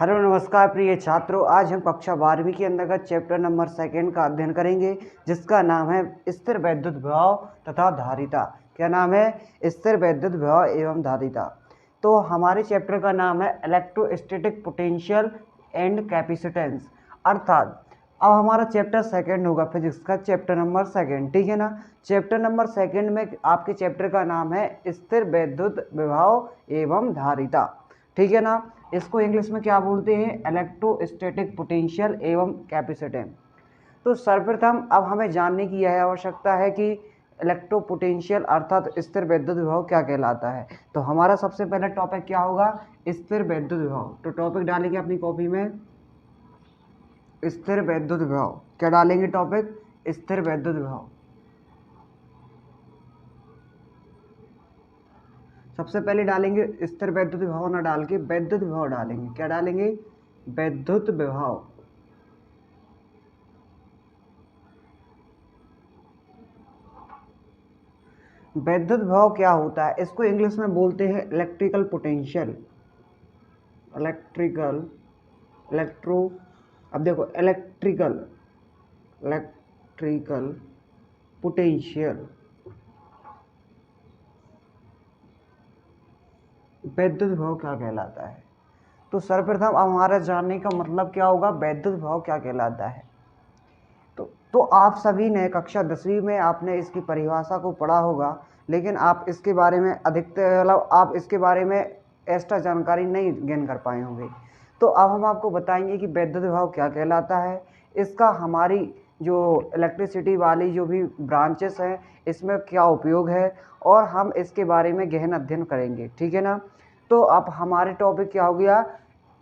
Hello नमस्कार प्रिय छात्रों, आज हम कक्षा 12वीं के अंतर्गत चैप्टर नंबर 2 का अध्ययन करेंगे, जिसका नाम है स्थिर वैद्युत विभव तथा धारिता। क्या नाम है? स्थिर वैद्युत विभव एवं धारिता। तो हमारे चैप्टर का नाम है इलेक्ट्रोस्टैटिक पोटेंशियल एंड कैपेसिटेंस। अर्थात अब हमारा चैप्टर 2 होगा फिजिक्स का, चैप्टर नंबर 2, ठीक है ना। चैप्टर नंबर 2 में आपके चैप्टर का नाम है स्थिर वैद्युत विभव एवं धारिता, ठीक है ना। इसको इंग्लिश में क्या बोलते हैं? इलेक्ट्रोस्टैटिक पोटेंशियल एवं कैपेसिटेंस। तो सर्वप्रथम अब हमें जानने की यह आवश्यकता है कि इलेक्ट्रोपोटेंशियल अर्थात स्थिर वैद्युत विभव क्या कहलाता है। तो हमारा सबसे पहला टॉपिक क्या होगा? स्थिर वैद्युत विभव। तो टॉपिक डालेंगे अपनी कॉपी में स्थिर वैद्युत विभव। क्या डालेंगे टॉपिक? स्थिर वैद्युत विभव। सबसे पहले डालेंगे स्थिर वैद्युत विभव ना डाल के वैद्युत विभव डालेंगे। क्या डालेंगे? वैद्युत विभव। वैद्युत विभव क्या होता है? इसको इंग्लिश में बोलते हैं इलेक्ट्रिकल पोटेंशियल। अब देखो इलेक्ट्रिकल पोटेंशियल वैद्युत विभव क्या कहलाता है। तो सर्वप्रथम हमारा जानने का मतलब क्या होगा? वैद्युत विभव क्या कहलाता है। तो आप सभी ने कक्षा 10वीं में आपने इसकी परिभाषा को पढ़ा होगा, लेकिन आप इसके बारे में आप इसके बारे में एक्स्ट्रा जानकारी नहीं गेन कर पाए होंगे। तो अब हम आपको बताएंगे कि वैद्युत विभव क्या कहलाता है, इसका हमारी जो इलेक्ट्रिसिटी वाली जो भी ब्रांचेस हैं इसमें क्या उपयोग है, और हम इसके बारे में गहन अध्ययन करेंगे, ठीक है ना। तो अब हमारे टॉपिक क्या हो गया?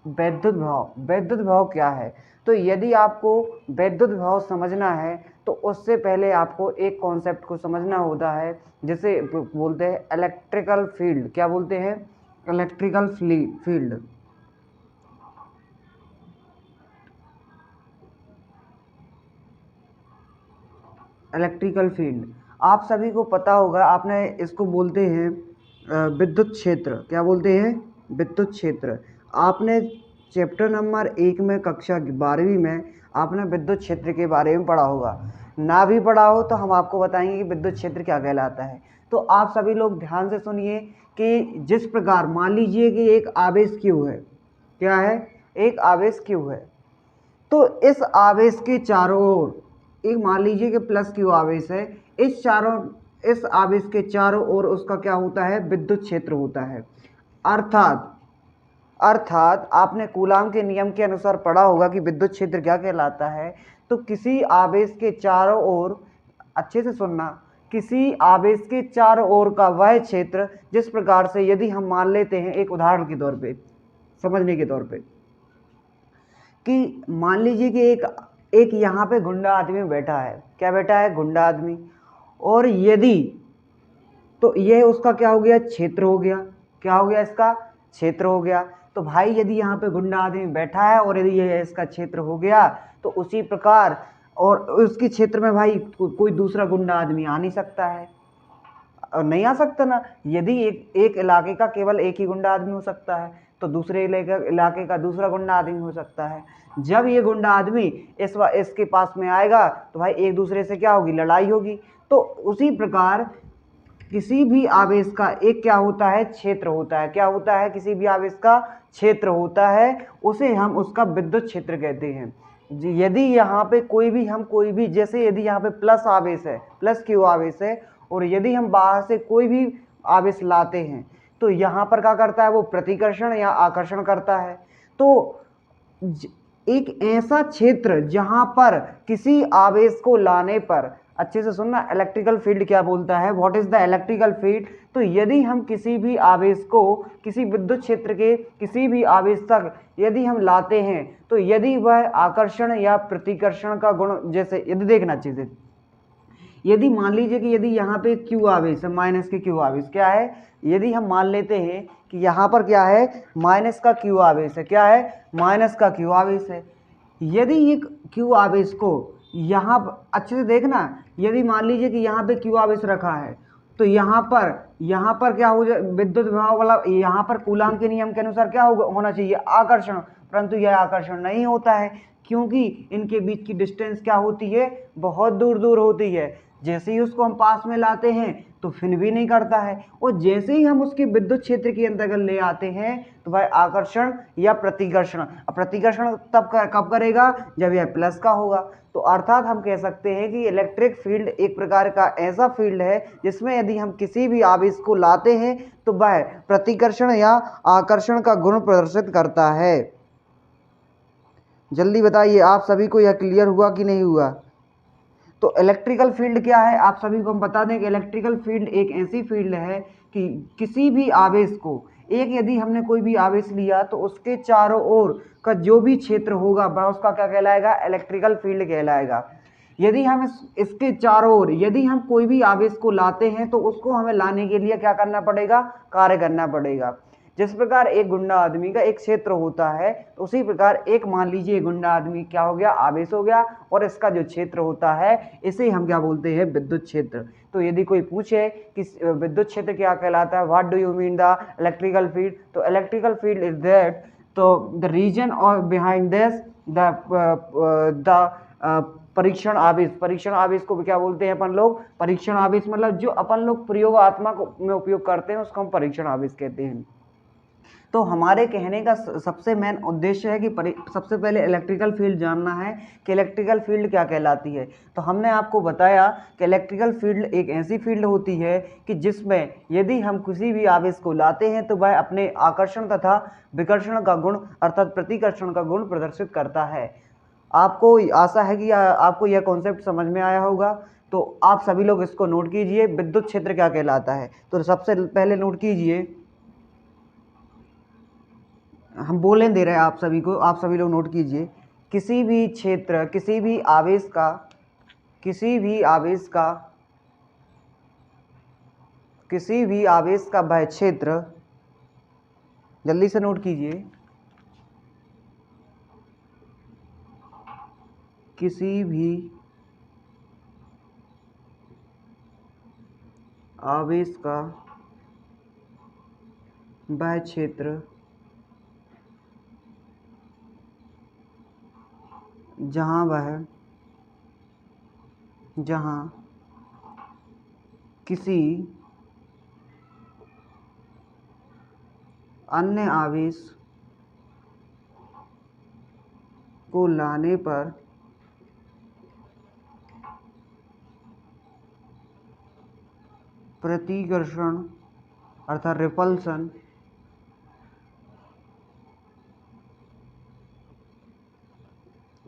वैद्युत विभव। वैद्युत विभव क्या है? तो यदि आपको वैद्युत विभव समझना है तो उससे पहले आपको एक कॉन्सेप्ट को समझना होता है, जिसे बोलते हैं इलेक्ट्रिकल फील्ड। क्या बोलते हैं? Electrical field. इलेक्ट्रिकल फील्ड आप सभी को पता होगा, आपने इसको बोलते हैं विद्युत क्षेत्र। क्या बोलते हैं? विद्युत क्षेत्र। आपने चैप्टर नंबर 1 में कक्षा 12वीं में आपने विद्युत क्षेत्र के बारे में पढ़ा होगा। ना भी पढ़ा हो तो हम आपको बताएंगे कि विद्युत क्षेत्र क्या कहलाता है। तो आप सभी लोग ध्यान से सुनिए कि जिस प्रकार मान लीजिए कि एक आवेश Q है। क्या है? एक आवेश Q है। तो इस आवेश के चारों ओर एक मान लीजिए कि प्लस Q आवेश है। इस आवेश के चारों ओर उसका क्या होता है? विद्युत क्षेत्र होता है। अर्थात आपने कूलाम के नियम के अनुसार पढ़ा होगा कि विद्युत क्षेत्र क्या कहलाता है। तो किसी आवेश के चारों ओर, अच्छे से सुनना, किसी आवेश के चारों ओर का वह क्षेत्र जिस प्रकार से, यदि हम मान लेते हैं एक उदाहरण के तौर पे, समझने के तौर पे, कि मान लीजिए कि एक यहाँ पे गुंडा आदमी बैठा है। क्या बैठा है? गुंडा आदमी। और यदि, तो यह उसका क्या हो गया? क्षेत्र हो गया। क्या हो गया? इसका क्षेत्र हो गया। तो भाई यदि यहाँ पे गुंडा आदमी बैठा है और यदि यह इसका क्षेत्र हो गया, तो उसी प्रकार और उसके क्षेत्र में भाई कोई दूसरा गुंडा आदमी आ नहीं सकता है, और नहीं आ सकता ना। यदि एक इलाके का केवल एक ही गुंडा आदमी हो सकता है, तो दूसरे इलाके का दूसरा गुंडा आदमी हो सकता है। जब ये गुंडा आदमी इसके पास में आएगा तो भाई एक दूसरे से क्या होगी? लड़ाई होगी। तो उसी प्रकार किसी भी आवेश का एक क्या होता है? क्षेत्र होता है। क्या होता है? किसी भी आवेश का क्षेत्र होता है, उसे हम उसका विद्युत क्षेत्र कहते हैं। यदि यहाँ पे कोई भी जैसे यदि यहाँ पे प्लस आवेश है, प्लस Q आवेश है, और यदि हम बाहर से कोई भी आवेश लाते हैं तो यहाँ पर क्या करता है? वो प्रतिकर्षण या आकर्षण करता है। तो एक ऐसा क्षेत्र जहां पर किसी आवेश को लाने पर, अच्छे से सुनना, इलेक्ट्रिकल फील्ड क्या बोलता है? What is the electrical field? तो यदि हम किसी भी आवेश को किसी विद्युत क्षेत्र के किसी भी आवेश तक यदि हम लाते हैं, तो यदि वह आकर्षण या प्रतिकर्षण का गुण, जैसे यदि देखना चाहिए, यदि मान लीजिए कि यदि यहाँ पे Q आवेश है, माइनस के Q आवेश क्या है, यदि हम मान लेते हैं कि यहाँ पर क्या है? माइनस का Q आवेश है। क्या है? माइनस का Q आवेश है। यदि एक Q आवेश को यहाँ अच्छे से देखना, यदि मान लीजिए कि यहाँ पे Q आवेश रखा है, तो यहाँ पर क्या हो जाए? विद्युत विभव वाला, यहाँ पर कूलाम के नियम के अनुसार क्या होना चाहिए? आकर्षण। परंतु यह आकर्षण नहीं होता है, क्योंकि इनके बीच की डिस्टेंस क्या होती है, बहुत दूर दूर होती है। जैसे ही उसको हम पास में लाते हैं तो फिर भी नहीं करता है, और जैसे ही हम उसके विद्युत क्षेत्र के अंतर्गत ले आते हैं तो भाई आकर्षण या प्रतिकर्षण, प्रतिकर्षण तब कब करेगा, जब यह प्लस का होगा। तो अर्थात हम कह सकते हैं कि इलेक्ट्रिक फील्ड एक प्रकार का ऐसा फील्ड है जिसमें यदि हम किसी भी आवेश को लाते हैं तो वह प्रतिकर्षण या आकर्षण का गुण प्रदर्शित करता है। जल्दी बताइए, आप सभी को यह क्लियर हुआ कि नहीं हुआ? तो इलेक्ट्रिकल फील्ड क्या है, आप सभी को हम बता दें कि इलेक्ट्रिकल फील्ड एक ऐसी फील्ड है कि किसी भी आवेश को, एक यदि हमने कोई भी आवेश लिया तो उसके चारों ओर का जो भी क्षेत्र होगा वह उसका क्या कहलाएगा, इलेक्ट्रिकल फील्ड कहलाएगा। यदि हम इसके चारों ओर यदि हम कोई भी आवेश को लाते हैं तो उसको हमें लाने के लिए क्या करना पड़ेगा, कार्य करना पड़ेगा। जिस प्रकार एक गुंडा आदमी का एक क्षेत्र होता है, तो उसी प्रकार एक मान लीजिए गुंडा आदमी क्या हो गया, आवेश हो गया, और इसका जो क्षेत्र होता है इसे हम क्या बोलते हैं, विद्युत क्षेत्र। तो यदि कोई पूछे कि विद्युत क्षेत्र क्या कहलाता है, what do you mean the electrical field, तो इलेक्ट्रिकल फील्ड इज दैट, तो द रीजन और बिहाइंड दिस द परीक्षण आवेश, परीक्षण आवेश को क्या बोलते हैं अपन लोग, परीक्षण आवेश मतलब जो अपन लोग प्रयोगात्मक में उपयोग करते हैं उसको हम परीक्षण आवेश कहते हैं। तो हमारे कहने का सबसे मेन उद्देश्य है कि सबसे पहले इलेक्ट्रिकल फील्ड जानना है कि इलेक्ट्रिकल फील्ड क्या कहलाती है। तो हमने आपको बताया कि इलेक्ट्रिकल फील्ड एक ऐसी फील्ड होती है कि जिसमें यदि हम किसी भी आवेश को लाते हैं तो वह अपने आकर्षण तथा विकर्षण का गुण अर्थात प्रतिकर्षण का गुण प्रदर्शित करता है। आपको आशा है कि आपको यह कॉन्सेप्ट समझ में आया होगा। तो आप सभी लोग इसको नोट कीजिए, विद्युत क्षेत्र क्या कहलाता है। तो सबसे पहले नोट कीजिए, हम बोलने दे रहे हैं आप सभी को, आप सभी लोग नोट कीजिए, किसी भी क्षेत्र, किसी भी आवेश का, किसी भी आवेश का, किसी भी आवेश का वह क्षेत्र, जल्दी से नोट कीजिए, किसी भी आवेश का वह क्षेत्र जहाँ किसी अन्य आवेश को लाने पर प्रतिकर्षण अर्थात रिपल्सन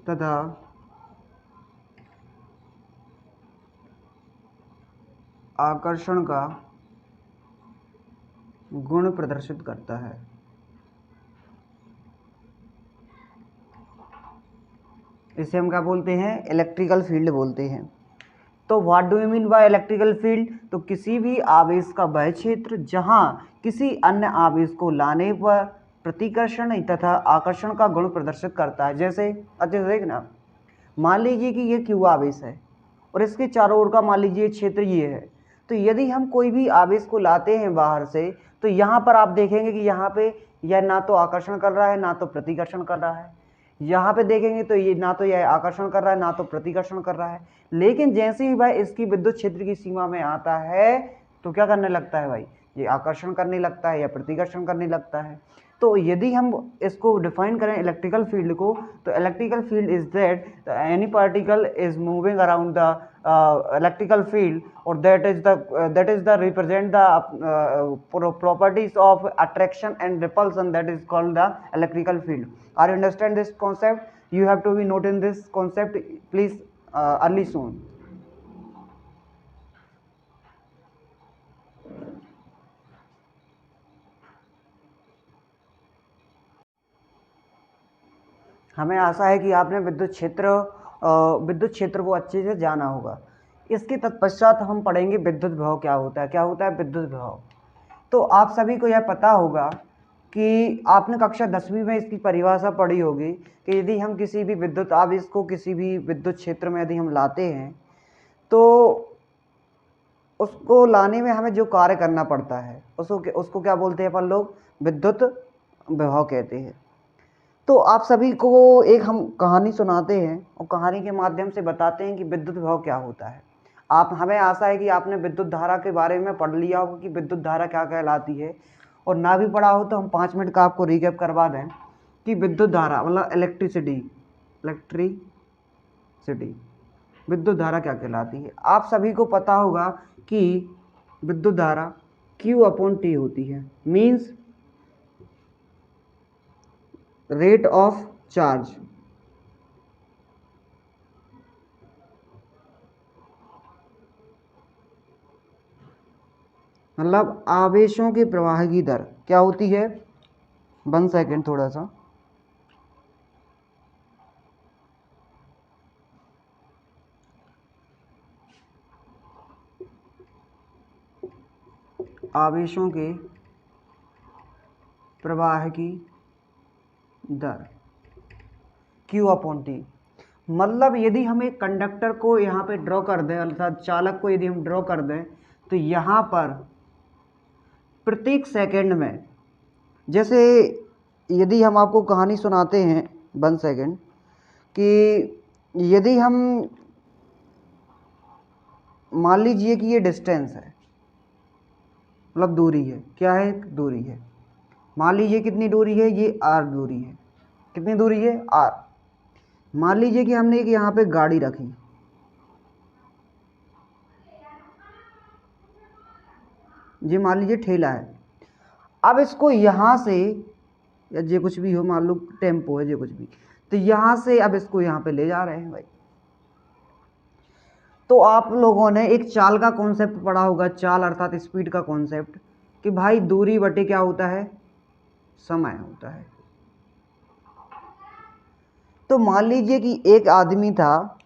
तथा आकर्षण का गुण प्रदर्शित करता है। इसे हम क्या बोलते हैं, इलेक्ट्रिकल फील्ड बोलते हैं। तो what do you mean by electrical field, तो किसी भी आवेश का वह क्षेत्र जहां किसी अन्य आवेश को लाने पर प्रतिकर्षण तथा आकर्षण का गुण प्रदर्शित करता है। जैसे अच्छे से देखना, मान लीजिए कि ये क्यू आवेश है और इसके चारों ओर का मान लीजिए क्षेत्र ये है। तो यदि हम कोई भी आवेश को लाते हैं बाहर से तो यहाँ पर आप देखेंगे कि यहाँ पे यह ना तो आकर्षण कर रहा है ना तो प्रतिकर्षण कर रहा है। यहाँ पे देखेंगे तो ये ना तो यह आकर्षण कर रहा है ना तो प्रतिकर्षण कर रहा है। लेकिन जैसे ही भाई इसकी विद्युत क्षेत्र की सीमा में आता है तो क्या करने लगता है भाई, ये आकर्षण करने लगता है या प्रतिकर्षण करने लगता है। तो यदि हम इसको डिफाइन करें इलेक्ट्रिकल फील्ड को, तो electrical field is that any particle is moving around the electrical field और that is the represent the properties of attraction and repulsion, that is called the electrical field. Are you understand this concept? You have to be noting this concept please early soon. हमें आशा है कि आपने विद्युत क्षेत्र को अच्छे से जाना होगा। इसके तत्पश्चात हम पढ़ेंगे विद्युत विभव क्या होता है। क्या होता है विद्युत विभव? तो आप सभी को यह पता होगा कि आपने कक्षा 10वीं में इसकी परिभाषा पढ़ी होगी कि यदि हम किसी भी विद्युत आवेश को किसी भी विद्युत क्षेत्र में यदि हम लाते हैं तो उसको लाने में हमें जो कार्य करना पड़ता है उसको क्या बोलते हैं अपन लोग, विद्युत विभव कहते हैं। तो आप सभी को एक हम कहानी सुनाते हैं और कहानी के माध्यम से बताते हैं कि विद्युत विभव क्या होता है। आप हमें आशा है कि आपने विद्युत धारा के बारे में पढ़ लिया होगा कि विद्युत धारा क्या कहलाती है, और ना भी पढ़ा हो तो हम 5 मिनट का आपको रिकैप करवा दें कि विद्युत धारा मतलब इलेक्ट्रिसिटी विद्युत धारा क्या कहलाती है। आप सभी को पता होगा कि विद्युत धारा Q/T होती है, मीन्स रेट ऑफ चार्ज। मतलब आवेशों के प्रवाह की दर क्या होती है। 1 सेकेंड थोड़ा सा। आवेशों के प्रवाह की दर Q/T। मतलब यदि हम एक कंडक्टर को यहाँ पे ड्रॉ कर दें, अर्थात चालक को यदि हम ड्रॉ कर दें, तो यहाँ पर प्रत्येक सेकंड में, जैसे यदि हम आपको कहानी सुनाते हैं 1 सेकेंड, कि यदि हम मान लीजिए कि ये डिस्टेंस है, मतलब दूरी है, क्या है, दूरी है। मान लीजिए कितनी दूरी है, ये r दूरी है। कितनी दूरी है, r। मान लीजिए कि हमने एक यहाँ पे गाड़ी रखी, ये मान लीजिए ठेला है। अब इसको यहाँ से, या ये कुछ भी हो, मान लो टेम्पो है, ये कुछ भी, तो यहाँ से अब इसको यहाँ पे ले जा रहे हैं भाई। तो आप लोगों ने एक चाल का कॉन्सेप्ट पढ़ा होगा, चाल अर्थात स्पीड का कॉन्सेप्ट, कि भाई दूरी बटे क्या होता है, समय होता है। तो मान लीजिए कि एक आदमी था,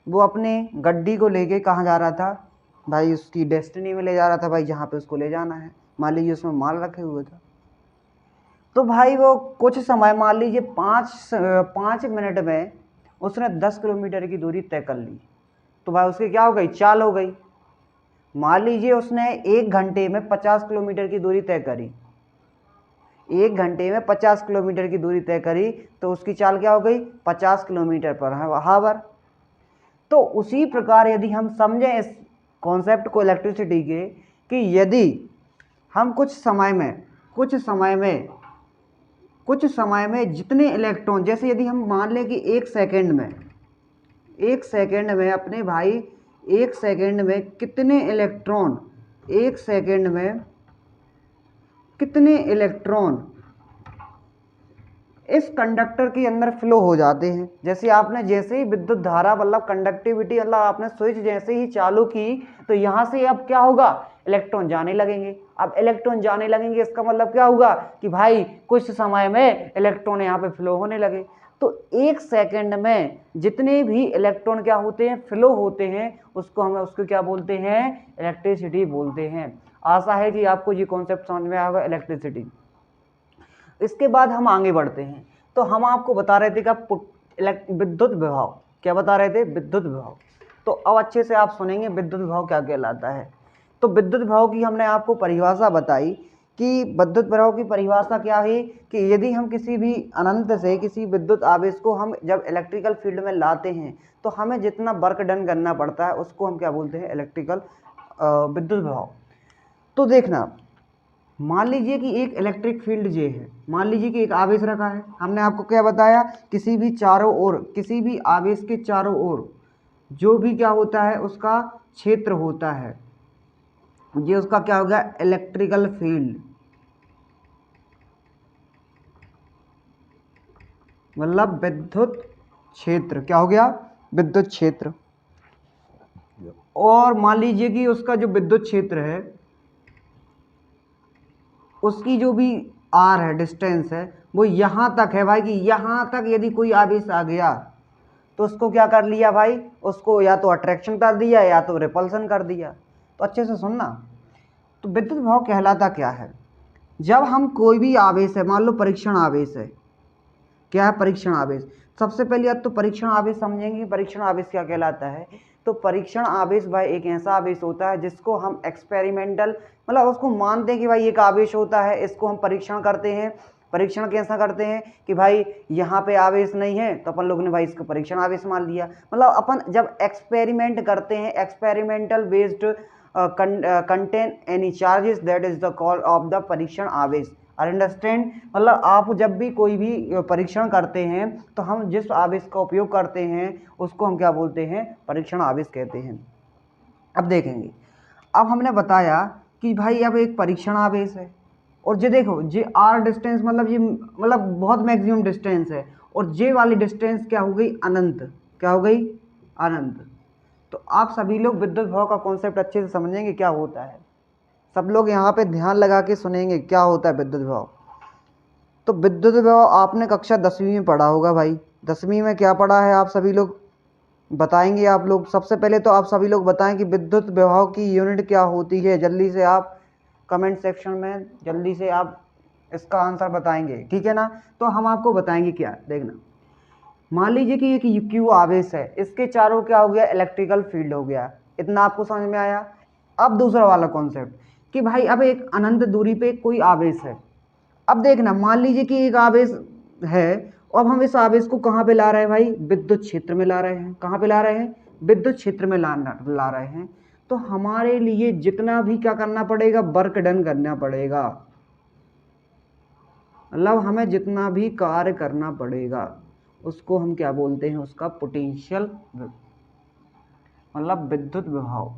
वो अपने गड्डी को लेके कहाँ जा रहा था भाई, उसकी डेस्टिनी में ले जा रहा था भाई, जहाँ पे उसको ले जाना है। मान लीजिए उसमें माल रखे हुए था। तो भाई वो कुछ समय, मान लीजिए 5 मिनट में उसने 10 किलोमीटर की दूरी तय कर ली। तो भाई उसकी क्या हो गई, चाल हो गई। मान लीजिए उसने 1 घंटे में 50 किलोमीटर की दूरी तय करी, 1 घंटे में 50 किलोमीटर की दूरी तय करी, तो उसकी चाल क्या हो गई, 50 किलोमीटर पर हावर। तो उसी प्रकार यदि हम समझें इस कॉन्सेप्ट को इलेक्ट्रिसिटी के, कि यदि हम कुछ समय में जितने इलेक्ट्रॉन, जैसे यदि हम मान लें कि 1 सेकेंड में अपने भाई 1 सेकेंड में कितने इलेक्ट्रॉन, 1 सेकेंड में कितने इलेक्ट्रॉन इस कंडक्टर के अंदर फ्लो हो जाते हैं। जैसे ही विद्युत धारा मतलब कंडक्टिविटी, मतलब आपने स्विच जैसे ही चालू की, तो यहाँ से अब क्या होगा, इलेक्ट्रॉन जाने लगेंगे। अब इलेक्ट्रॉन जाने लगेंगे, इसका मतलब क्या होगा कि भाई कुछ समय में इलेक्ट्रॉन यहाँ पे फ्लो होने लगे। तो 1 सेकेंड में जितने भी इलेक्ट्रॉन क्या होते हैं, फ्लो होते हैं, उसको क्या बोलते हैं, इलेक्ट्रिसिटी बोलते हैं। आशा है कि आपको ये कॉन्सेप्ट समझ में आएगा, इलेक्ट्रिसिटी। इसके बाद हम आगे बढ़ते हैं। तो हम आपको बता रहे थे कि विद्युत विभव, क्या बता रहे थे, विद्युत विभव। तो अब अच्छे से आप सुनेंगे विद्युत विभव क्या कहलाता है। तो विद्युत विभव की हमने आपको परिभाषा बताई कि विद्युत विभव की परिभाषा क्या है, कि यदि हम किसी भी अनंत से किसी विद्युत आवेश को हम जब इलेक्ट्रिकल फील्ड में लाते हैं, तो हमें जितना वर्क डन करना पड़ता है उसको हम क्या बोलते हैं, इलेक्ट्रिकल विद्युत विभव। तो देखना, मान लीजिए कि एक इलेक्ट्रिक फील्ड जे है, मान लीजिए कि एक आवेश रखा है। हमने आपको क्या बताया, किसी भी आवेश के चारों ओर जो भी क्या होता है, उसका क्षेत्र होता है, ये उसका क्या हो गया, इलेक्ट्रिकल फील्ड, मतलब विद्युत क्षेत्र। क्या हो गया, विद्युत क्षेत्र। और मान लीजिए कि उसका जो विद्युत क्षेत्र है, उसकी जो भी आर है, डिस्टेंस है, वो यहाँ तक है भाई, कि यहाँ तक यदि कोई आवेश आ गया तो उसको क्या कर लिया भाई, उसको या तो अट्रैक्शन कर दिया या तो रिपल्सन कर दिया। तो अच्छे से सुनना। तो विद्युत विभव कहलाता क्या है, जब हम कोई भी आवेश है, मान लो परीक्षण आवेश है, क्या है, परीक्षण आवेश। सबसे पहले अब तो परीक्षण आवेश समझेंगे, परीक्षण आवेश क्या कहलाता है। तो परीक्षण आवेश भाई एक ऐसा आवेश होता है जिसको हम एक्सपेरिमेंटल, मतलब उसको मानते हैं कि भाई एक आवेश होता है, इसको हम परीक्षण करते हैं। परीक्षण कैसा करते हैं कि भाई यहाँ पे आवेश नहीं है तो अपन लोग ने भाई इसको परीक्षण आवेश मान लिया। मतलब अपन जब एक्सपेरिमेंट करते हैं, experimental based contain any charges, that is the call of the परीक्षण आवेश। अंडरस्टैंड? मतलब आप जब भी कोई भी परीक्षण करते हैं तो हम जिस आवेश का उपयोग करते हैं उसको हम क्या बोलते हैं? परीक्षण आवेश कहते हैं। अब देखेंगे, अब हमने बताया कि भाई अब एक परीक्षण आवेश है और जे देखो जे आर डिस्टेंस, मतलब ये मतलब बहुत मैक्सिमम डिस्टेंस है, और जे वाली डिस्टेंस क्या हो गई? अनंत। क्या हो गई? अनंत। तो आप सभी लोग विद्युत विभव का कॉन्सेप्ट अच्छे से समझेंगे क्या होता है। सब लोग यहाँ पे ध्यान लगा के सुनेंगे क्या होता है विद्युत विभव। तो विद्युत विभव आपने कक्षा 10वीं में पढ़ा होगा भाई। 10वीं में क्या पढ़ा है आप सभी लोग बताएंगे? आप लोग सबसे पहले तो आप सभी लोग बताएं कि विद्युत विभव की यूनिट क्या होती है। जल्दी से आप कमेंट सेक्शन में जल्दी से आप इसका आंसर बताएंगे, ठीक है ना। तो हम आपको बताएंगे क्या, देखना। मान लीजिए कि एक क्यू आवेश है, इसके चारों क्या हो गया? इलेक्ट्रिकल फील्ड हो गया। इतना आपको समझ में आया। अब दूसरा वाला कॉन्सेप्ट कि भाई अब एक अनंत दूरी पे कोई आवेश है। अब देखना, मान लीजिए कि एक आवेश है और अब हम इस आवेश को कहाँ पे ला रहे हैं भाई? विद्युत क्षेत्र में ला रहे हैं। कहाँ पे ला रहे हैं? विद्युत क्षेत्र में ला रहे हैं। तो हमारे लिए जितना भी क्या करना पड़ेगा? वर्क डन करना पड़ेगा। मतलब हमें जितना भी कार्य करना पड़ेगा उसको हम क्या बोलते हैं? उसका पोटेंशियल, मतलब विद्युत विभव।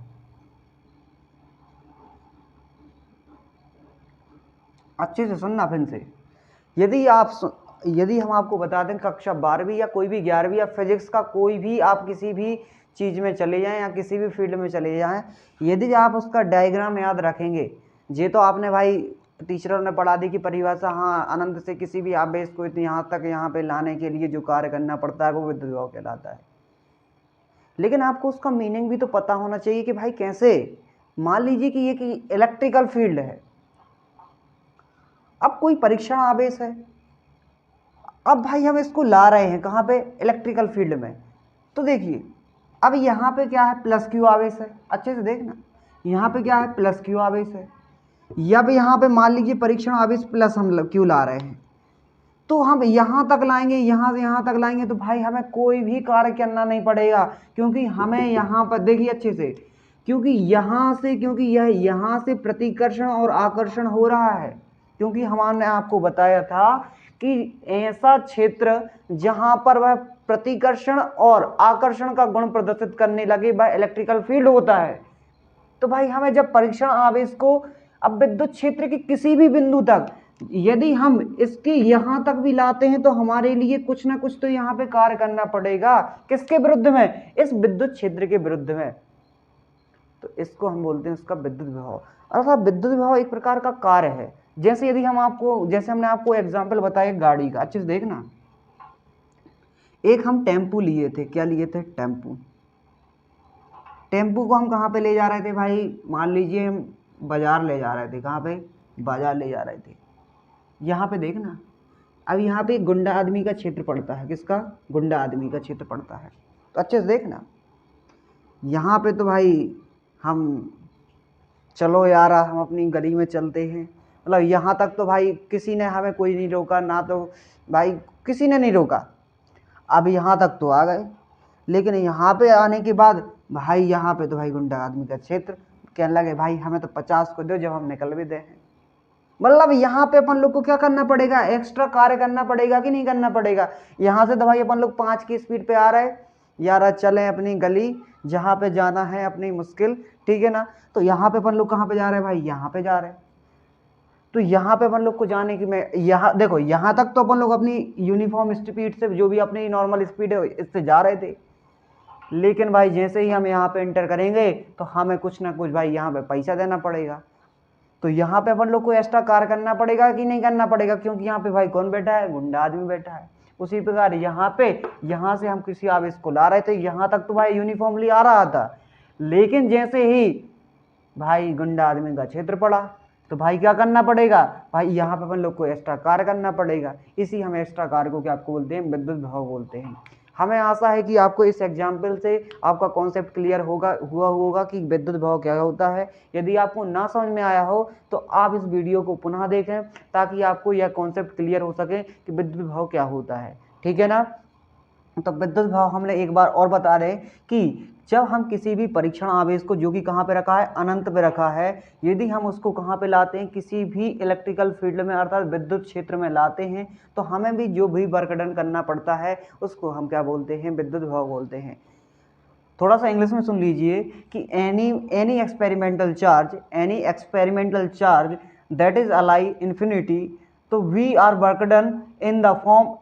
अच्छे से सुनना फिर से। यदि हम आपको बता दें कक्षा 12वीं या कोई भी 11वीं या फिजिक्स का कोई भी आप किसी भी चीज़ में चले जाएं या किसी भी फील्ड में चले जाएं, यदि आप उसका डायग्राम याद रखेंगे, ये तो आपने भाई टीचरों ने पढ़ा दी कि परिभाषा, हाँ, अनंत से किसी भी आवेश को इतनी यहाँ तक यहाँ पे लाने के लिए जो कार्य करना पड़ता है वो विद्युत विभव कहलाता है। लेकिन आपको उसका मीनिंग भी तो पता होना चाहिए कि भाई कैसे। मान लीजिए कि ये कि इलेक्ट्रिकल फील्ड है, अब कोई परीक्षण आवेश है, अब भाई हम इसको ला रहे हैं कहाँ पे? इलेक्ट्रिकल फील्ड में। तो देखिए अब यहाँ पे क्या है? प्लस क्यू आवेश है। अच्छे से देखना, यहाँ पे क्या है? प्लस क्यू आवेश है। या भी यहाँ पे मान लीजिए परीक्षण आवेश प्लस हम क्यू ला रहे हैं, तो हम यहाँ तक लाएंगे, यहाँ से यहाँ तक लाएंगे तो भाई हमें कोई भी कार्य करना नहीं पड़ेगा, क्योंकि हमें यहाँ पर देखिए अच्छे से, क्योंकि यह यहाँ से प्रतिकर्षण और आकर्षण हो रहा है। क्योंकि हमने आपको बताया था कि ऐसा क्षेत्र जहाँ पर वह प्रतिकर्षण और आकर्षण का गुण प्रदर्शित करने लगे वह इलेक्ट्रिकल फील्ड होता है। तो भाई हमें जब परीक्षण आवेश को अब विद्युत क्षेत्र के किसी भी बिंदु तक यदि हम इसके यहाँ तक भी लाते हैं तो हमारे लिए कुछ ना कुछ तो यहाँ पे कार्य करना पड़ेगा। किसके विरुद्ध में? इस विद्युत क्षेत्र के विरुद्ध में। तो इसको हम बोलते हैं उसका विद्युत विभव। अर्थात विद्युत विभव एक प्रकार का कार्य है। जैसे यदि हम आपको, जैसे हमने आपको एग्जाम्पल बताया गाड़ी का, अच्छे से देखना। एक हम टेम्पू लिए थे, क्या लिए थे? टेम्पू। टेम्पू को हम कहाँ पे ले जा रहे थे भाई? मान लीजिए हम बाजार ले जा रहे थे। कहाँ पे? बाजार ले जा रहे थे। यहाँ पे देखना, अब यहाँ पे गुंडा आदमी का क्षेत्र पड़ता है। किसका? गुंडा आदमी का क्षेत्र पड़ता है। तो अच्छे से देखना, यहाँ पे तो भाई हम चलो यार हम अपनी गली में चलते हैं, मतलब यहाँ तक तो भाई किसी ने हमें कोई नहीं रोका, ना तो भाई किसी ने नहीं रोका। अब यहाँ तक तो आ गए, लेकिन यहाँ पे आने के बाद भाई यहाँ पे तो भाई गुंडा आदमी का क्षेत्र कहने लगे भाई हमें तो 50 को दो, जब हम निकल भी दे। मतलब यहाँ पे अपन लोग को क्या करना पड़ेगा? एक्स्ट्रा कार्य करना पड़ेगा कि नहीं करना पड़ेगा? यहाँ से तो भाई अपन लोग 5 की स्पीड पे आ रहे यार, चलें अपनी गली जहाँ पे जाना है अपनी मुश्किल, ठीक है ना। तो यहाँ पे अपन लोग कहाँ पे जा रहे हैं भाई? यहाँ पे जा रहे हैं। तो यहाँ पे अपन लोग को जाने की, मैं यहाँ देखो, यहाँ तक तो अपन लोग अपनी यूनिफॉर्म स्पीड से, जो भी अपनी नॉर्मल स्पीड है इससे जा रहे थे। लेकिन भाई जैसे ही हम यहाँ पे एंटर करेंगे तो हमें कुछ ना कुछ भाई यहाँ पे पैसा देना पड़ेगा। तो यहाँ पे अपन लोग को एक्स्ट्रा कार्य करना पड़ेगा कि नहीं करना पड़ेगा? क्योंकि यहाँ पे भाई कौन बैठा है? गुंडा आदमी बैठा है। उसी प्रकार यहाँ पे, यहाँ से हम किसी आवेश को ला रहे थे, यहाँ तक तो भाई यूनिफॉर्मली आ रहा था, लेकिन जैसे ही भाई गुंडा आदमी का क्षेत्र पड़ा तो भाई क्या करना पड़ेगा? भाई यहाँ पे अपन लोग को एक्स्ट्रा कार्य करना पड़ेगा। इसी हम एक्स्ट्रा कार्य को क्या आपको बोलते हैं? विद्युत विभव बोलते हैं। हमें आशा है कि आपको इस एग्जाम्पल से आपका कॉन्सेप्ट क्लियर हुआ होगा कि विद्युत विभव क्या होता है। यदि आपको ना समझ में आया हो तो आप इस वीडियो को पुनः देखें ताकि आपको यह कॉन्सेप्ट क्लियर हो सके कि विद्युत विभव क्या होता है। ठीक है ना। तो विद्युत विभव हमने एक बार और बता रहे कि जब हम किसी भी परीक्षण आवेश को, जो कि कहाँ पे रखा है, अनंत पे रखा है, यदि हम उसको कहाँ पे लाते हैं, किसी भी इलेक्ट्रिकल फील्ड में अर्थात विद्युत क्षेत्र में लाते हैं, तो हमें भी जो भी वर्क डन करना पड़ता है उसको हम क्या बोलते हैं, विद्युत विभव बोलते हैं। थोड़ा सा इंग्लिश में सुन लीजिए कि any experimental charge that is ally infinity, तो we are work done in the form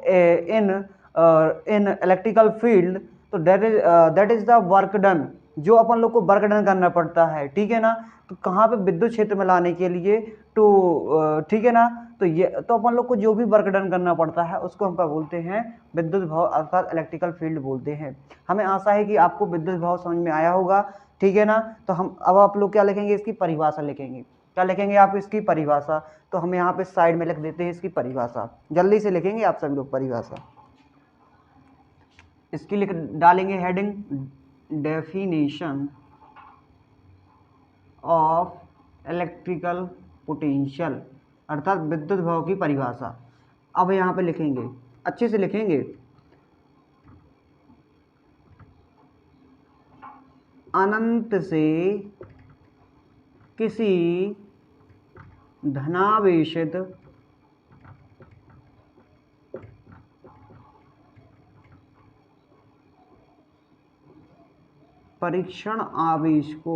in electrical field, तो that is the work done, जो अपन लोग को वर्क डन करना पड़ता है। ठीक है ना। तो कहाँ पे, विद्युत क्षेत्र में लाने के लिए, तो ठीक है ना। तो ये तो अपन लोग को जो भी वर्क डन करना पड़ता है उसको हम क्या बोलते हैं, विद्युत विभव अर्थात इलेक्ट्रिकल फील्ड बोलते हैं। हमें आशा है कि आपको विद्युत विभव समझ में आया होगा। ठीक है ना। तो हम अब आप लोग क्या लिखेंगे, इसकी परिभाषा लिखेंगे। क्या लिखेंगे आप, इसकी परिभाषा। तो हम यहाँ पे साइड में लिख देते हैं इसकी परिभाषा, जल्दी से लिखेंगे आप सभी लोग परिभाषा। इसकी लिख डालेंगे heading, definition of electrical potential अर्थात विद्युत विभव की परिभाषा। अब यहाँ पे लिखेंगे, अच्छे से लिखेंगे, अनंत से किसी धनावेशित परीक्षण आवेश को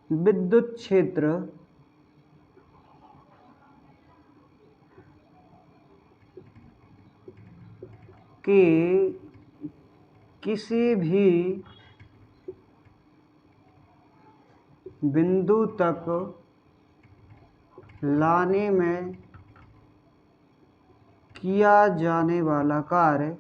विद्युत क्षेत्र के किसी भी बिंदु तक लाने में किया जाने वाला कार्य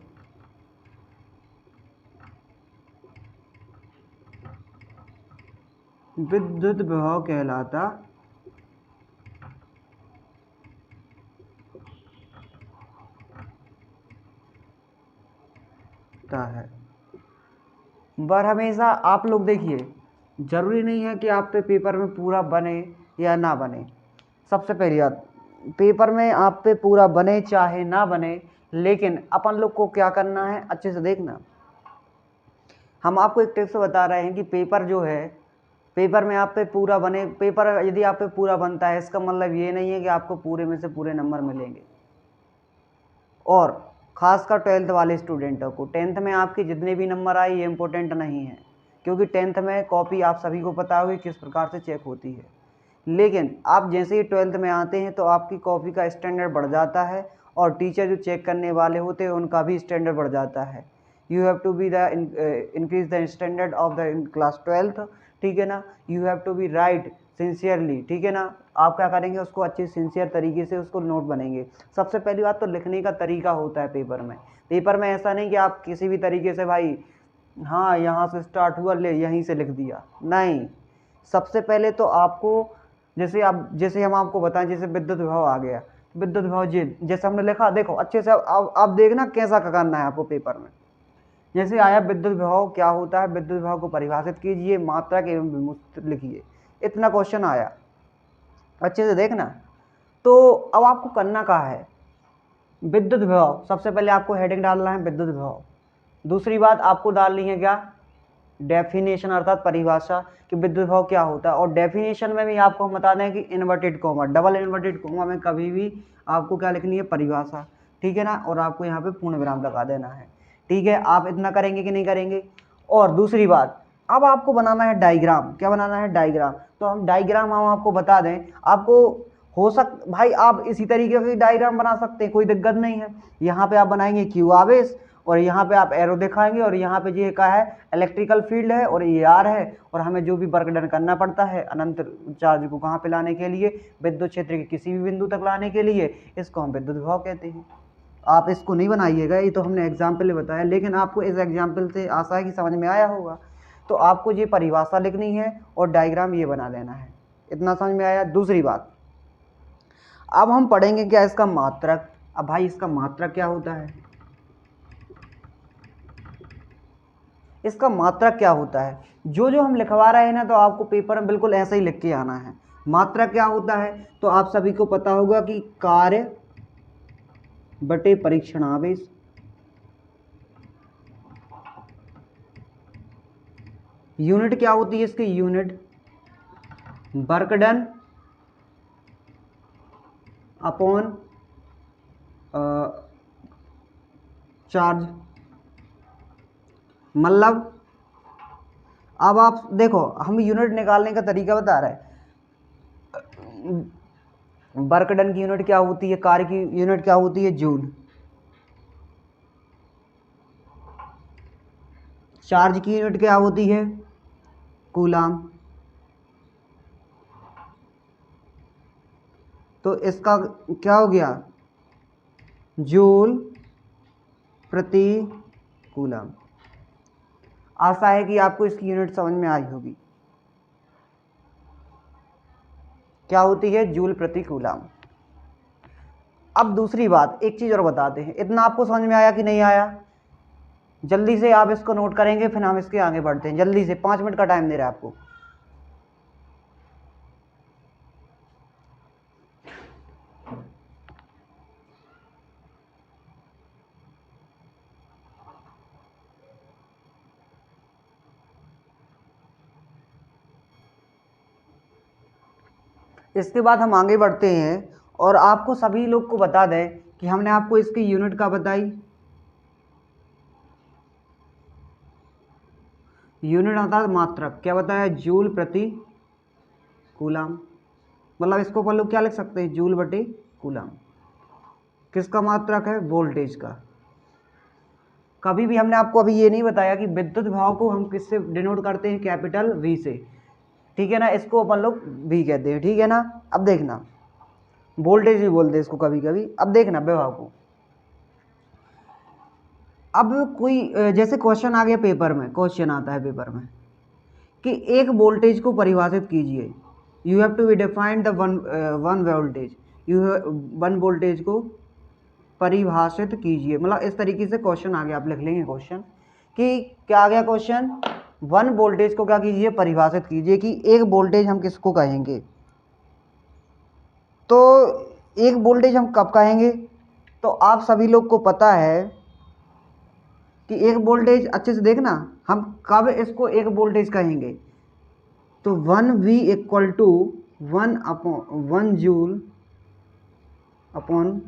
विद्युत विभव कहलाता है। पर हमेशा आप लोग देखिए, जरूरी नहीं है कि आप पे पेपर में पूरा बने या ना बने। सबसे पहली बात, पेपर में आप पे पूरा बने चाहे ना बने, लेकिन अपन लोग को क्या करना है, अच्छे से देखना। हम आपको एक टिप्स बता रहे हैं कि पेपर जो है, पेपर में आप पे पूरा बने, पेपर यदि आप पे पूरा बनता है इसका मतलब ये नहीं है कि आपको पूरे में से पूरे नंबर मिलेंगे। और खासकर 12th वाले स्टूडेंटों को, 10th में आपके जितने भी नंबर आए ये इंपॉर्टेंट नहीं है, क्योंकि 10th में कॉपी आप सभी को पता होगी किस प्रकार से चेक होती है। लेकिन आप जैसे ही 12th में आते हैं तो आपकी कॉपी का स्टैंडर्ड बढ़ जाता है और टीचर जो चेक करने वाले होते हैं उनका भी स्टैंडर्ड बढ़ जाता है। You have to be the increase the standard of the class 12th। ठीक है ना। You have to be write sincerely. ठीक है ना। आप क्या करेंगे, उसको अच्छे सिंसियर तरीके से उसको नोट बनेंगे। सबसे पहली बात तो लिखने का तरीका होता है पेपर में। पेपर में ऐसा नहीं कि आप किसी भी तरीके से, भाई हाँ यहाँ से स्टार्ट हुआ ले यहीं से लिख दिया, नहीं। सबसे पहले तो आपको, जैसे हम आपको बताएं, जैसे विद्युत विभव आ गया, विद्युत विभव जैसे हमने लिखा, देखो अच्छे से आप देखना कैसा करना है आपको पेपर में। जैसे आया विद्युत विभव क्या होता है, विद्युत विभव को परिभाषित कीजिए, मात्रक एवं विमुक्त लिखिए, इतना क्वेश्चन आया, अच्छे से देखना। तो अब आपको करना क्या है, विद्युत विभव, सबसे पहले आपको हेडिंग डालना है विद्युत विभव। दूसरी बात आपको डालनी है क्या, डेफिनेशन अर्थात परिभाषा कि विद्युत विभव क्या होता है। और डेफिनेशन में भी आपको हम बता दें कि inverted comma, double inverted comma में कभी भी आपको क्या लिखनी है, परिभाषा। ठीक है ना। और आपको यहाँ पे पूर्ण विराम लगा देना है। ठीक है। आप इतना करेंगे कि नहीं करेंगे। और दूसरी बात, अब आपको बनाना है डायग्राम। क्या बनाना है, डायग्राम। तो हम डायग्राम हम आपको बता दें, आपको हो भाई आप इसी तरीके से डायग्राम बना सकते हैं, कोई दिक्कत नहीं है। यहाँ पे आप बनाएंगे क्यू आवेश और यहाँ पे आप एरो दिखाएंगे और यहाँ पे ये क्या है, इलेक्ट्रिकल फील्ड है और ये आर है, और हमें जो भी वर्क डन करना पड़ता है अनंत चार्ज को कहाँ पे लाने के लिए, विद्युत क्षेत्र के किसी भी बिंदु तक लाने के लिए, इसको हम विद्युत विभव कहते हैं। आप इसको नहीं बनाइएगा, ये तो हमने एग्जाम्पल बताया, लेकिन आपको इस एग्जाम्पल से आशा है कि समझ में आया होगा। तो आपको ये परिभाषा लिखनी है और डायग्राम ये बना लेना है। इतना समझ में आया। दूसरी बात, अब हम पढ़ेंगे क्या, इसका मात्रक। अब भाई इसका मात्रक क्या होता है, इसका मात्रक क्या होता है, जो जो हम लिखवा रहे हैं ना, तो आपको पेपर में बिल्कुल ऐसा ही लिख के आना है। मात्रक क्या होता है, तो आप सभी को पता होगा कि कार्य बटे परीक्षण आवेश। यूनिट क्या होती है इसकी, unit work done upon charge. मतलब अब आप देखो, हम यूनिट निकालने का तरीका बता रहे हैं। वर्क डन की यूनिट क्या होती है, कार्य की यूनिट क्या होती है, जूल। चार्ज की यूनिट क्या होती है, कूलाम। तो इसका क्या हो गया, जूल प्रति कूलाम। आशा है कि आपको इसकी यूनिट समझ में आई होगी, क्या होती है, जूल प्रति कूलाम। अब दूसरी बात, एक चीज और बताते हैं, इतना आपको समझ में आया कि नहीं आया, जल्दी से आप इसको नोट करेंगे, फिर हम इसके आगे बढ़ते हैं। जल्दी से, 5 मिनट का टाइम दे रहा है आपको। इसके बाद हम आगे बढ़ते हैं और आपको सभी लोग को बता दें कि हमने आपको इसकी यूनिट का बताई। यूनिट आता है मात्रक, क्या बताया, जूल प्रति कूलाम। मतलब इसको अपन लोग क्या लिख सकते हैं, जूल बटे कूलाम। किसका मात्रक है, वोल्टेज का। कभी भी हमने आपको अभी ये नहीं बताया कि विद्युत विभव को हम किससे डिनोट करते हैं, कैपिटल वी से, ठीक है ना, इसको अपन लोग वी कहते हैं, ठीक है ना। अब देखना, वोल्टेज भी बोलते हैं इसको कभी कभी। अब देखना विभव को, अब कोई जैसे क्वेश्चन आ गया पेपर में, क्वेश्चन आता है पेपर में कि एक वोल्टेज को परिभाषित कीजिए, you have to be defined the one voltage, you one voltage को परिभाषित कीजिए। मतलब इस तरीके से क्वेश्चन आ गया, आप लिख लेंगे क्वेश्चन कि क्या आ गया क्वेश्चन, वन वोल्टेज को क्या कीजिए, परिभाषित कीजिए कि एक वोल्टेज हम किसको कहेंगे। तो एक वोल्टेज हम कब कहेंगे, तो आप सभी लोग को पता है कि एक वोल्टेज, अच्छे से देखना, हम कब इसको एक वोल्टेज कहेंगे, तो 1V equal to 1 joule upon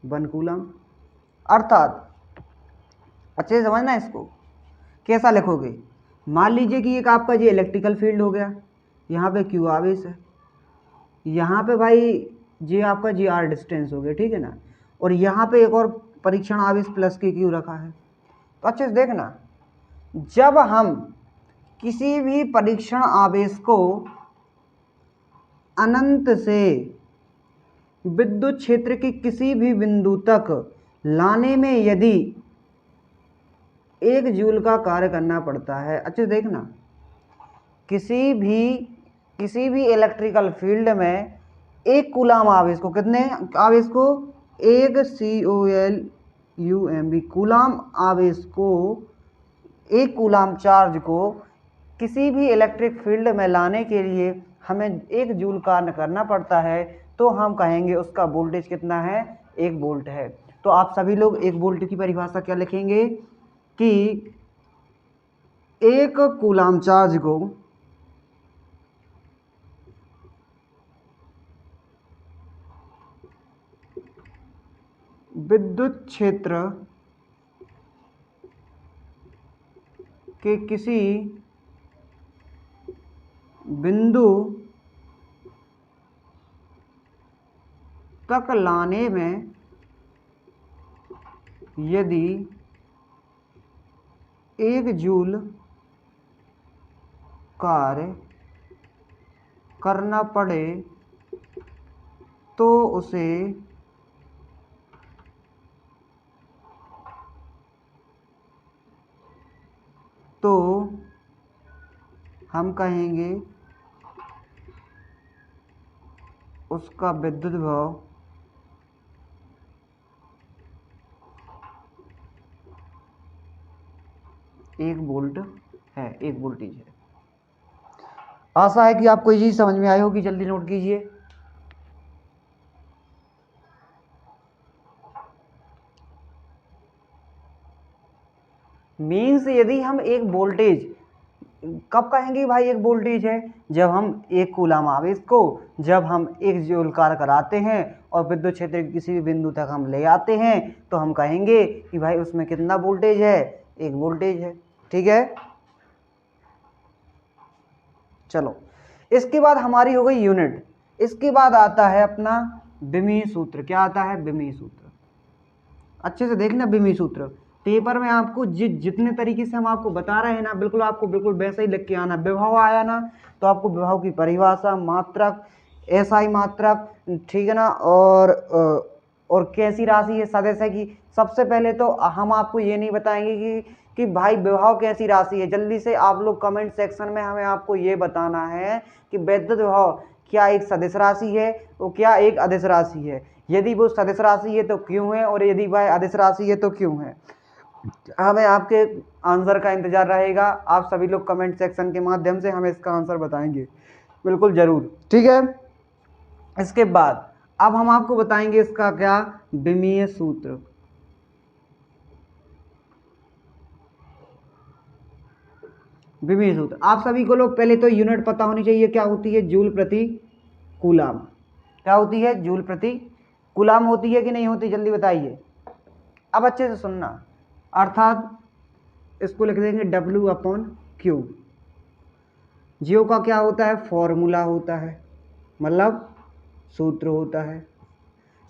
1 coulomb. अर्थात अच्छे से समझना इसको, कैसा लिखोगे, मान लीजिए कि एक आपका ये इलेक्ट्रिकल फील्ड हो गया, यहाँ पे क्यू आवेश है, यहाँ पे भाई ये आपका जी आर डिस्टेंस हो गया, ठीक है ना, और यहाँ पे एक और परीक्षण आवेश प्लस के क्यू रखा है। तो अच्छे से देखना, जब हम किसी भी परीक्षण आवेश को अनंत से विद्युत क्षेत्र के किसी भी बिंदु तक लाने में यदि 1 जूल का कार्य करना पड़ता है, अच्छे से देखना, किसी भी इलेक्ट्रिकल फील्ड में एक कूलाम आवेश को, कितने आवेश को, 1 COLUMB कूलाम आवेश को, एक कूलाम चार्ज को किसी भी इलेक्ट्रिक फील्ड में लाने के लिए हमें 1 जूल कार्य करना पड़ता है, तो हम कहेंगे उसका वोल्टेज कितना है, 1 वोल्ट है। तो आप सभी लोग 1 वोल्ट की परिभाषा क्या लिखेंगे कि एक कूलाम चार्ज को विद्युत क्षेत्र के किसी बिंदु तक लाने में यदि 1 जूल कार्य करना पड़े तो उसे तो हम कहेंगे उसका विद्युत विभव 1 वोल्ट है, 1 वोल्टेज है। आशा है कि आपको ये चीज समझ में आई होगी, जल्दी नोट कीजिए। मीन्स यदि हम एक वोल्टेज कब कहेंगे भाई एक वोल्टेज है, जब हम एक कूलम आवेश को जब हम 1 जूल कार्य कराते हैं और विद्युत क्षेत्र के किसी भी बिंदु तक हम ले आते हैं तो हम कहेंगे कि भाई उसमें कितना वोल्टेज है, 1 वोल्टेज है। ठीक है, चलो इसके बाद हमारी हो गई यूनिट। इसके बाद आता है अपना बिमी सूत्र। क्या आता है? बिमी सूत्र। अच्छे से देखना, बिमी सूत्र पेपर में आपको जितने तरीके से हम आपको बता रहे हैं ना, बिल्कुल आपको बिल्कुल वैसे ही लिख के आना। विभव आया ना तो आपको विभव की परिभाषा, मात्रक, एसआई मात्रक, ठीक है ना, और कैसी राशि है, सदिश है। कि सबसे पहले तो हम आपको ये नहीं बताएंगे कि भाई विभव कैसी राशि है। जल्दी से आप लोग कमेंट सेक्शन में हमें आपको ये बताना है कि विद्युत विभव क्या एक सदिश राशि है, वो क्या एक अदिश राशि है। यदि वो सदिश राशि है तो क्यों है, और यदि वह अदिश राशि है तो क्यों है। हमें आपके आंसर का इंतजार रहेगा। आप सभी लोग कमेंट सेक्शन के माध्यम से हमें इसका आंसर बताएंगे, बिल्कुल जरूर। ठीक है, इसके बाद अब हम आपको बताएंगे इसका क्या, विमीय सूत्र। विमीय सूत्र आप सभी को लोग पहले तो यूनिट पता होनी चाहिए, क्या होती है? जूल प्रति कूलाम। क्या होती है? जूल प्रति कूलाम होती है कि नहीं होती, जल्दी बताइए। अब अच्छे से सुनना, अर्थात इसको लिख देंगे W/Q। जियो का क्या होता है? फॉर्मूला होता है, मतलब सूत्र होता है।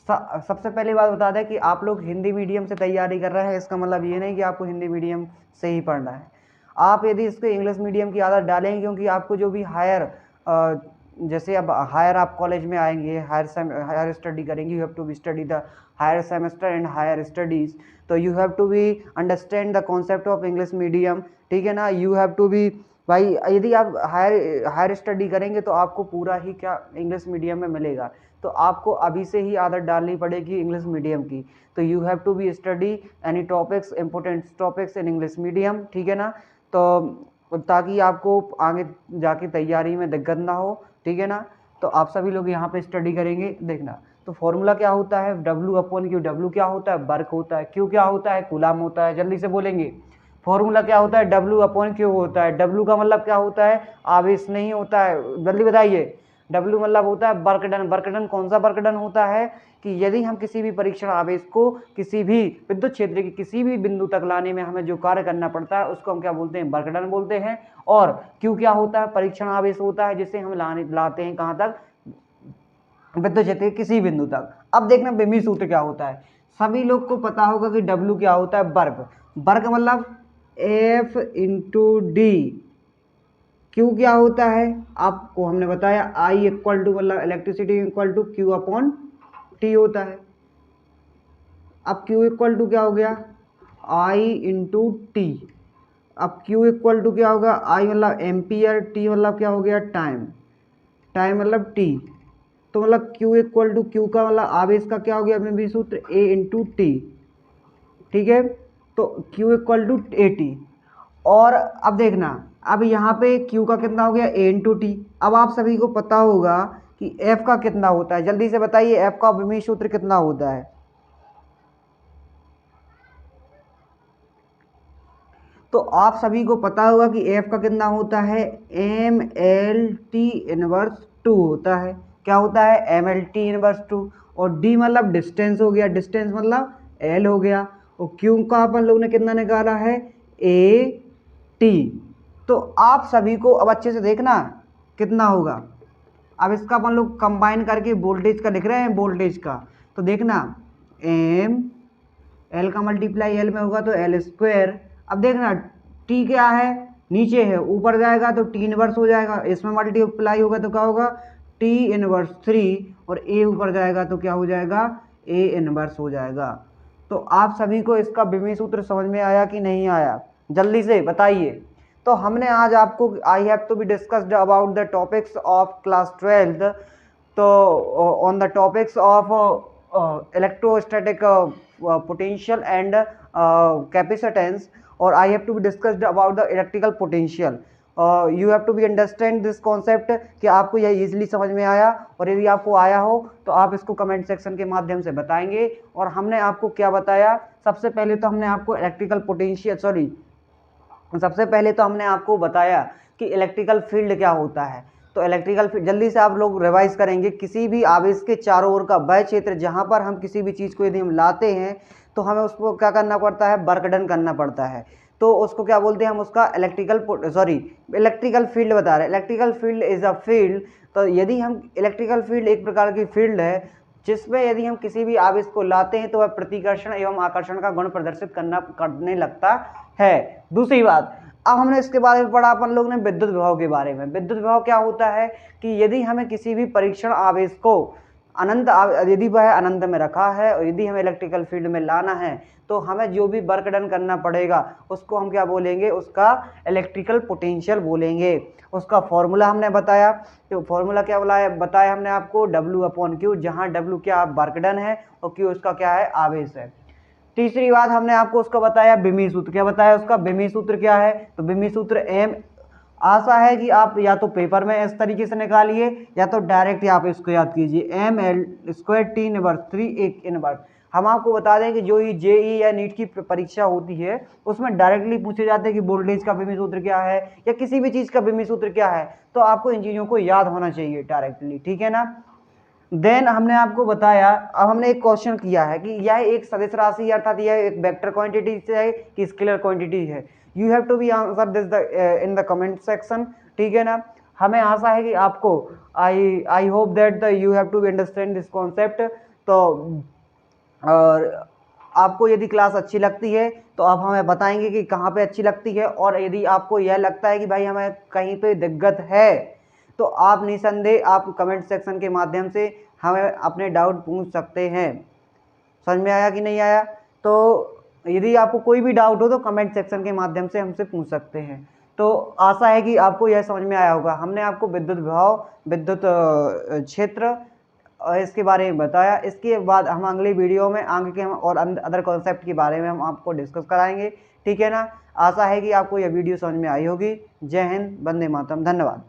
सबसे पहली बात बता दें कि आप लोग हिंदी मीडियम से तैयारी कर रहे हैं, इसका मतलब ये नहीं कि आपको हिंदी मीडियम से ही पढ़ना है। आप यदि इसके इंग्लिश मीडियम की आदत डालेंगे, क्योंकि आपको जो भी हायर, जैसे अब हायर आप कॉलेज में आएंगे, हायर स्टडी करेंगे, you have to be study the higher semester and higher studies, तो you have to be understand the concept of English medium. ठीक है ना, यू हैव टू बी, भाई यदि आप हायर स्टडी करेंगे तो आपको पूरा ही क्या इंग्लिश मीडियम में मिलेगा, तो आपको अभी से ही आदत डालनी पड़ेगी इंग्लिश मीडियम की। तो you have to be study any topics, important topics in English medium. ठीक है ना, तो ताकि आपको आगे जाके तैयारी में दिक्कत ना हो। ठीक है ना, तो आप सभी लोग यहाँ पे स्टडी करेंगे, देखना। तो फॉर्मूला क्या होता है? W/Q। W क्या होता है? वर्क होता है। Q क्या होता है? कूलाम होता है। जल्दी से बोलेंगे, फॉर्मूला क्या होता है? W/Q होता है। W का मतलब क्या होता है? आवेश नहीं होता है, जल्दी बताइए। W मतलब होता है वर्क डन। वर्क डन कौन सा वर्क डन होता है? कि यदि हम किसी भी परीक्षण आवेश को किसी भी विद्युत क्षेत्र के किसी भी बिंदु तक लाने में हमें जो कार्य करना पड़ता है उसको हम क्या बोलते हैं? वर्क डन बोलते हैं। और Q क्या होता है? परीक्षण आवेश होता है, जिसे हम लाते हैं कहाँ तक? विद्युत क्षेत्र के किसी बिंदु तक। अब देखना विमीय सूत्र क्या होता है। सभी लोग को पता होगा कि W क्या होता है? वर्क। वर्क मतलब F/D। Q क्या होता है? आपको हमने बताया I इक्वल टू, मतलब इलेक्ट्रिसिटी इक्वल टू Q/T होता है। अब Q इक्वल टू क्या हो गया? I/T। अब Q इक्वल टू क्या होगा? I मतलब एम्पियर, T मतलब क्या हो गया? टाइम। टाइम मतलब T। तो मतलब Q इक्वल टू, Q का मतलब आवेश का क्या हो गया विमीय सूत्र? A/T। ठीक है, तो Q इक्वल टू AT। और अब देखना, अब यहाँ पे Q का कितना हो गया? A/T। अब आप सभी को पता होगा कि F का कितना होता है, जल्दी से बताइए F का विमीय सूत्र कितना होता है? तो आप सभी को पता होगा कि F का कितना होता है? MLT/2 होता है। क्या होता है? MLT/2। और D मतलब डिस्टेंस हो गया, डिस्टेंस मतलब L हो गया। और Q का अपन लोग ने कितना निकाला है? AT। तो आप सभी को अब अच्छे से देखना कितना होगा। अब इसका अपन लोग कंबाइन करके वोल्टेज का लिख रहे हैं, वोल्टेज का। तो देखना M, L का मल्टीप्लाई L में होगा तो L²। अब देखना T क्या है? नीचे है, ऊपर जाएगा तो T इनवर्स हो जाएगा, इसमें मल्टीप्लाई होगा तो क्या होगा? T−3। और A ऊपर जाएगा तो क्या हो जाएगा? A इनवर्स हो जाएगा। तो आप सभी को इसका विमीय सूत्र समझ में आया कि नहीं आया, जल्दी से बताइए। तो हमने आज आपको I have to be discussed about the topics of class 12th, तो on the topics of electrostatic potential and capacitance. और I have to be discussed about the electrical potential. You have to be understand this concept कि आपको यह easily समझ में आया, और यदि आपको आया हो तो आप इसको कमेंट सेक्शन के माध्यम से बताएंगे। और हमने आपको क्या बताया, सबसे पहले तो हमने आपको इलेक्ट्रिकल पोटेंशियल सबसे पहले तो हमने आपको बताया कि इलेक्ट्रिकल फील्ड क्या होता है। तो इलेक्ट्रिकल फील्ड जल्दी से आप लोग रिवाइज करेंगे, किसी भी आवेश के चारों ओर का वह क्षेत्र जहाँ पर हम किसी भी चीज़ को यदि हम लाते हैं तो हमें उसको क्या करना पड़ता है, वर्क डन करना पड़ता है। तो उसको क्या बोलते हैं हम, उसका इलेक्ट्रिकल फील्ड बता रहे हैं। Electrical field is a field. तो यदि हम इलेक्ट्रिकल फील्ड एक प्रकार की फील्ड है जिसमें यदि हम किसी भी आवेश को लाते हैं तो वह प्रतिकर्षण एवं आकर्षण का गुण प्रदर्शित करने लगता है। दूसरी बात, अब हमने इसके बारे में पढ़ा अपन लोग ने विद्युत विभव के बारे में। विद्युत विभव क्या होता है कि यदि हमें किसी भी परीक्षण आवेश को यदि वह अनंत में रखा है और यदि हमें इलेक्ट्रिकल फील्ड में लाना है तो हमें जो भी वर्क डन करना पड़ेगा उसको हम क्या बोलेंगे, उसका इलेक्ट्रिकल पोटेंशियल बोलेंगे। उसका फॉर्मूला हमने बताया, तो फॉर्मूला क्या बताया हमने आपको, W/Q, जहाँ W क्या वर्क डन है और Q उसका क्या है, आवेश है। तीसरी बात हमने आपको उसका बताया बिमी सूत्र। क्या बताया उसका, बिमी सूत्र क्या है, तो बिमी सूत्र M। आशा है कि आप या तो पेपर में इस तरीके से निकालिए या तो डायरेक्ट आप इसको याद कीजिए, ml² T⁻³ 1 हम आपको बता दें कि जो ये JEE या नीट की परीक्षा होती है उसमें डायरेक्टली पूछे जाते हैं कि वोल्टेज का बिमी सूत्र क्या है या किसी भी चीज़ का बिमी सूत्र क्या है, तो आपको इन चीज़ों को याद होना चाहिए डायरेक्टली, ठीक है ना। देन हमने आपको बताया, अब हमने एक क्वेश्चन किया है कि यह एक सदिश राशि अर्थात यह एक वेक्टर क्वांटिटी है कि स्केलर क्वांटिटी है। You have to be answer this in the comment section, ठीक है ना। हमें आशा है कि आपको I hope that you have to be understand this concept. तो और आपको यदि क्लास अच्छी लगती है तो आप हमें बताएंगे कि कहाँ पे अच्छी लगती है, और यदि आपको यह लगता है कि भाई हमें कहीं पे दिक्कत है तो आप निसंदेह आप कमेंट सेक्शन के माध्यम से हमें अपने डाउट पूछ सकते हैं। समझ में आया कि नहीं आया, तो यदि आपको कोई भी डाउट हो तो कमेंट सेक्शन के माध्यम से हमसे पूछ सकते हैं। तो आशा है कि आपको यह समझ में आया होगा। हमने आपको विद्युत विभव, विद्युत क्षेत्र और इसके बारे में बताया। इसके बाद हम अगली वीडियो में आगे के हम और अदर कॉन्सेप्ट के बारे में हम आपको डिस्कस कराएंगे, ठीक है ना। आशा है कि आपको यह वीडियो समझ में आई होगी। जय हिंद, वंदे मातरम, धन्यवाद।